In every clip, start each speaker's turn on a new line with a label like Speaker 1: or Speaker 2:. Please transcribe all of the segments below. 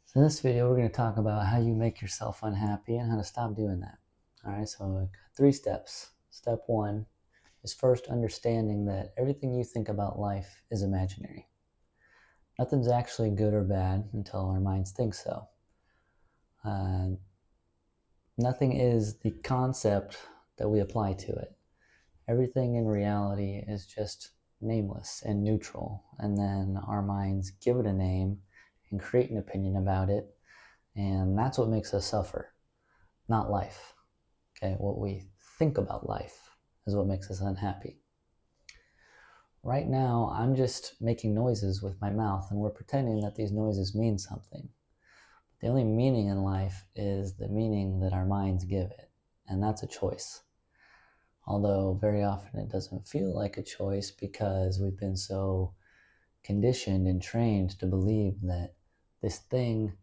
Speaker 1: So in this video, we're going to talk about how you make yourself unhappy and how to stop doing that. All right, so I've got 3 steps. Step 1 is first understanding that everything you think about life is imaginary. Nothing's actually good or bad until our minds think so. Nothing is the concept that we apply to it. Everything in reality is just nameless and neutral, and then our minds give it a name and create an opinion about it, and that's what makes us suffer, not life. Okay, what we think about life is what makes us unhappy. Right now, I'm just making noises with my mouth, and we're pretending that these noises mean something. The only meaning in life is the meaning that our minds give it, and that's a choice. Although very often it doesn't feel like a choice because we've been so conditioned and trained to believe that this thing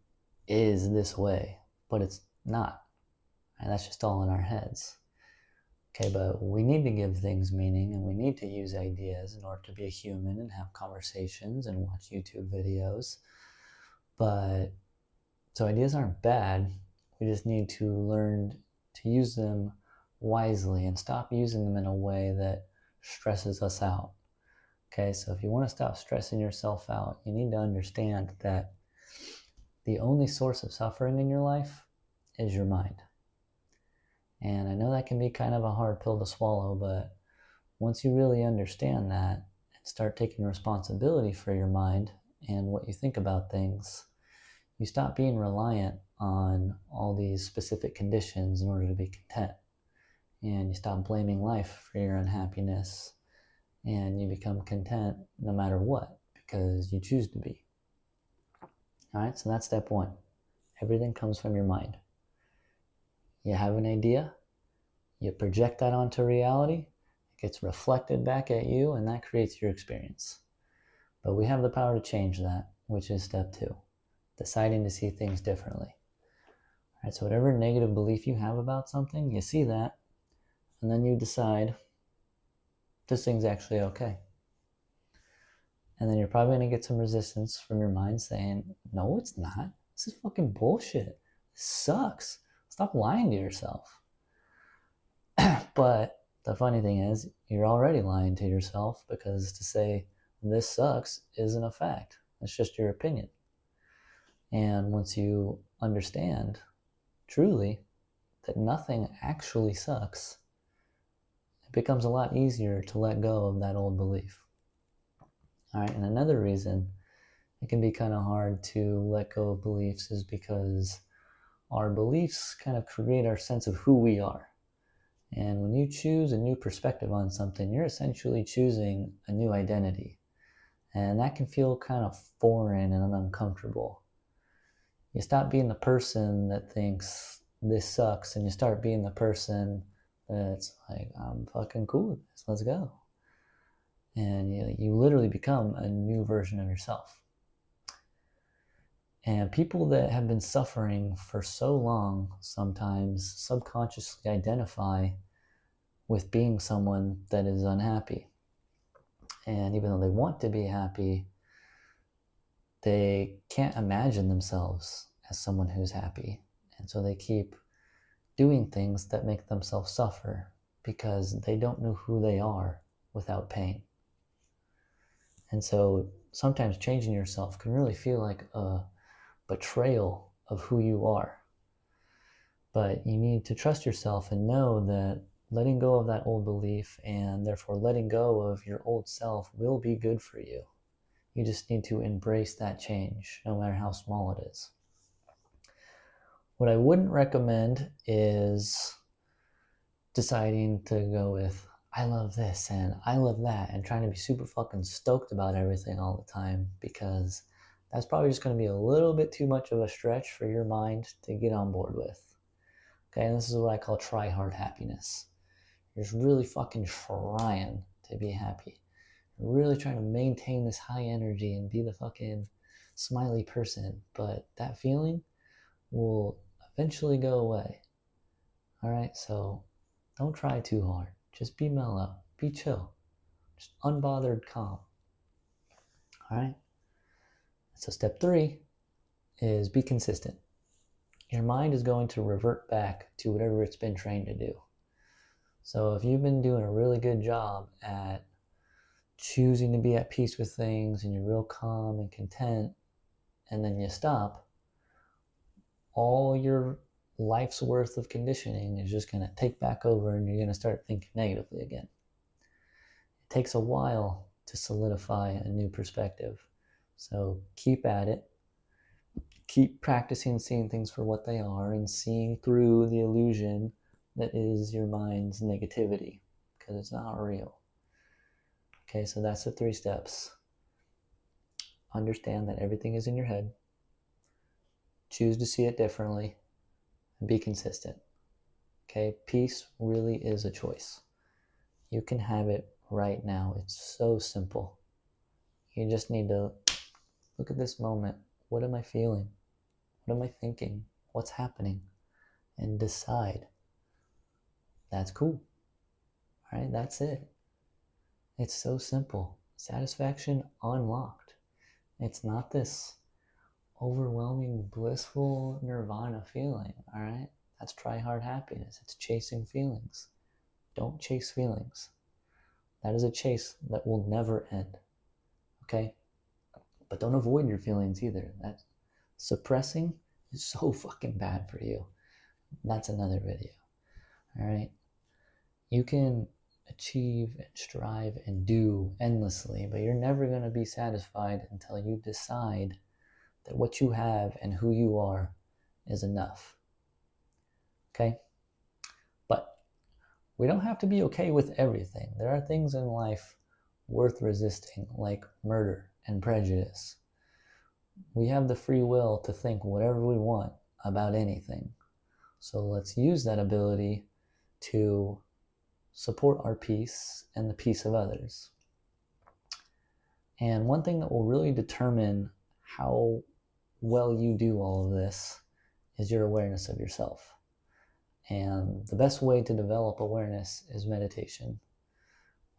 Speaker 1: is this way, but it's not. And that's just all in our heads. Okay, but we need to give things meaning, and we need to use ideas in order to be a human and have conversations and watch YouTube videos. But so ideas aren't bad. We just need to learn to use them wisely and stop using them in a way that stresses us out. Okay, so if you want to stop stressing yourself out, you need to understand that the only source of suffering in your life is your mind. And I know that can be kind of a hard pill to swallow, but once you really understand that and start taking responsibility for your mind and what you think about things, you stop being reliant on all these specific conditions in order to be content. And you stop blaming life for your unhappiness, and you become content no matter what because you choose to be. All right, so that's step 1. Everything comes from your mind. You have an idea, you project that onto reality, it gets reflected back at you, and that creates your experience. But we have the power to change that, which is step 2, deciding to see things differently. All right, so whatever negative belief you have about something, you see that, and then you decide, this thing's actually okay. And then you're probably going to get some resistance from your mind saying, no, it's not. This is fucking bullshit. This sucks. Stop lying to yourself. But the funny thing is, you're already lying to yourself, because to say this sucks isn't a fact. It's just your opinion. And once you understand truly that nothing actually sucks, it becomes a lot easier to let go of that old belief. All right, and another reason it can be kind of hard to let go of beliefs is because our beliefs kind of create our sense of who we are. And when you choose a new perspective on something, you're essentially choosing a new identity. And that can feel kind of foreign and uncomfortable. You stop being the person that thinks this sucks, and you start being the person that's like, I'm fucking cool with this, let's go. And you literally become a new version of yourself. And people that have been suffering for so long sometimes subconsciously identify with being someone that is unhappy. And even though they want to be happy, they can't imagine themselves as someone who's happy. And so they keep doing things that make themselves suffer because they don't know who they are without pain. And so sometimes changing yourself can really feel like a betrayal of who you are. But you need to trust yourself and know that letting go of that old belief, and therefore letting go of your old self, will be good for you. You just need to embrace that change, no matter how small it is. What I wouldn't recommend is deciding to go with, I love this and I love that, and trying to be super fucking stoked about everything all the time, because that's probably just going to be a little bit too much of a stretch for your mind to get on board with. Okay, and this is what I call try hard happiness. You're just really fucking trying to be happy. You're really trying to maintain this high energy and be the fucking smiley person, but that feeling will eventually go away. All right, so don't try too hard. Just be mellow, be chill, just unbothered calm. All right, so step 3 is be consistent. Your mind is going to revert back to whatever it's been trained to do. So if you've been doing a really good job at choosing to be at peace with things and you're real calm and content, and then you stop, all your life's worth of conditioning is just going to take back over and you're going to start thinking negatively again. It takes a while to solidify a new perspective. So keep at it. Keep practicing seeing things for what they are and seeing through the illusion that is your mind's negativity, because it's not real. Okay, so that's the 3 steps. Understand that everything is in your head. Choose to see it differently and be consistent. Okay, peace really is a choice. You can have it right now. It's so simple. You just need to look at this moment. What am I feeling? What am I thinking? What's happening? And decide. That's cool. All right, that's it. It's so simple. Satisfaction unlocked. It's not this overwhelming, blissful nirvana feeling, all right? That's try-hard happiness. It's chasing feelings. Don't chase feelings. That is a chase that will never end, okay? But don't avoid your feelings either. That suppressing is so fucking bad for you. That's another video, all right? You can achieve and strive and do endlessly, but you're never going to be satisfied until you decide that what you have and who you are is enough. Okay? But we don't have to be okay with everything. There are things in life worth resisting, like murder and prejudice. We have the free will to think whatever we want about anything. So let's use that ability to support our peace and the peace of others. And one thing that will really determine how well you do all of this is your awareness of yourself. And the best way to develop awareness is meditation,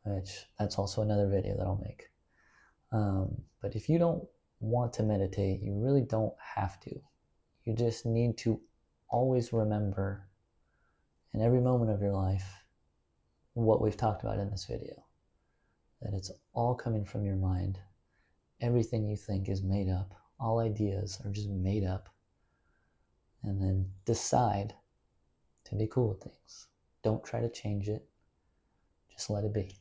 Speaker 1: which that's also another video that I'll make. But if you don't want to meditate, you really don't have to. You just need to always remember in every moment of your life what we've talked about in this video, that it's all coming from your mind. Everything you think is made up. All ideas are just made up. And then decide to be cool with things. Don't try to change it. Just let it be.